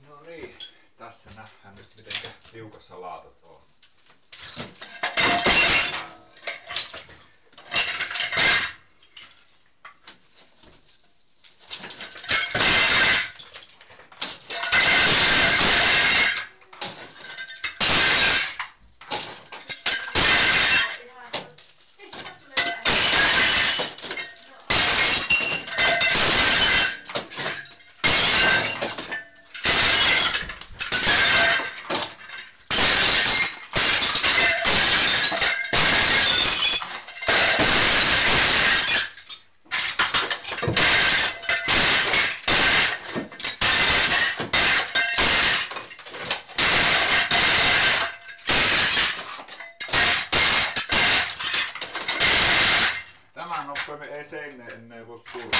No niin, tässä nähdään nyt miten tiukassa laatat on. Tämän nopeammin ei seineen enää voi tulla.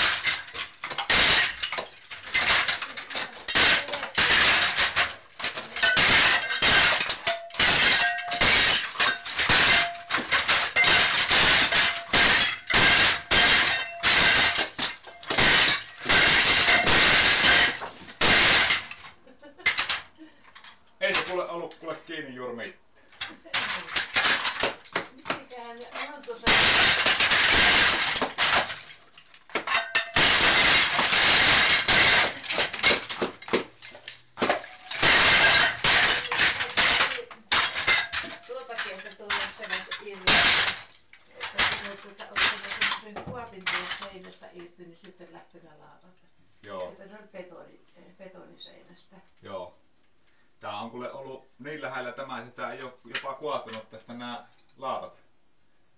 Ei se kuule ollut kiinni juuri mitään. Mikähän ne on tuossa. Tuotakin, että tuolla sellaiset irti. Että kun on ottanut semmoisen kuopin tuosta seinästä irti, niin sitten lähtenyt laatalta. Joo. Että se oli betoniseinästä. Joo. Tää on kuule ollut niin lähellä tämä, että tää ei ole jopa kaatunut tästä nämä laatat.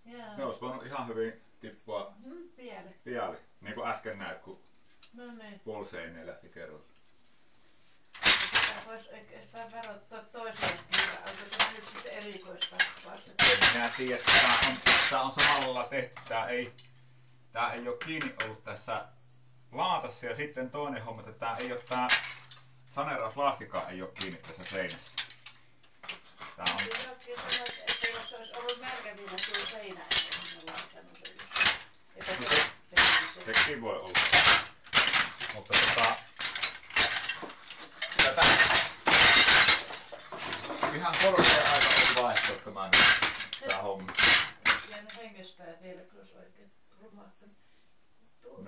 Jaa. Ne olisi voinut ihan hyvin tippua pialle. Niin kuin äsken näet, kun puoliseineen lähti kerralla. Sitä voisi oikeastaan varoittaa toisiakin, vai onko tämä nyt sitten erikoistapaus? En minä tiedä, että tää on samalla lailla tehty. Tää ei ole kiinni ollut tässä laatassa, ja sitten toinen homma, että tää ei ole tää saneerauslaastikaan ei ole kiinni tässä seinässä. Tää on... Jokin sanoi, että jos se olisi ollut märkä vielä tuo seinä, niin on laittanut sen just. Sekin voi olla. Mutta tätä ihan korkea aika on vaihtoehto tää homma. Jäänyt hengestään vielä, kun olisi oikein romahtanut.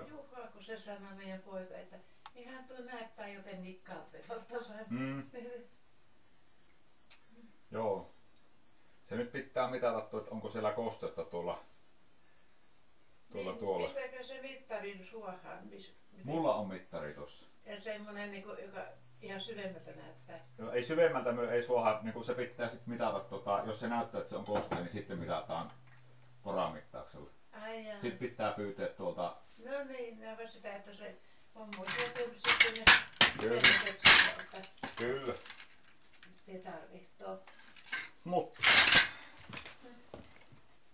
Juha, kun se sanoi meidän poika, että ihan tuo näyttää jotenkin kaltevalta. Joo. Se nyt pitää mitata, että onko siellä kosteutta tuolla. Mistäkö se mittarin suohaan? Mulla on mittari tossa. Ja semmonen, joka ihan syvemmältä näyttää. Joo, ei syvemmältä ei suoha, niin se pitää sitten mitata, jos se näyttää, että se on kostea, niin sitten mitataan poramittauksella. Sitten pitää pyytää tuolta... No niin, ne on sitä, että se homma olisi jätetty sitten ne Kyllä. Te tarvitsee. Mutta...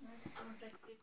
Nyt on sekin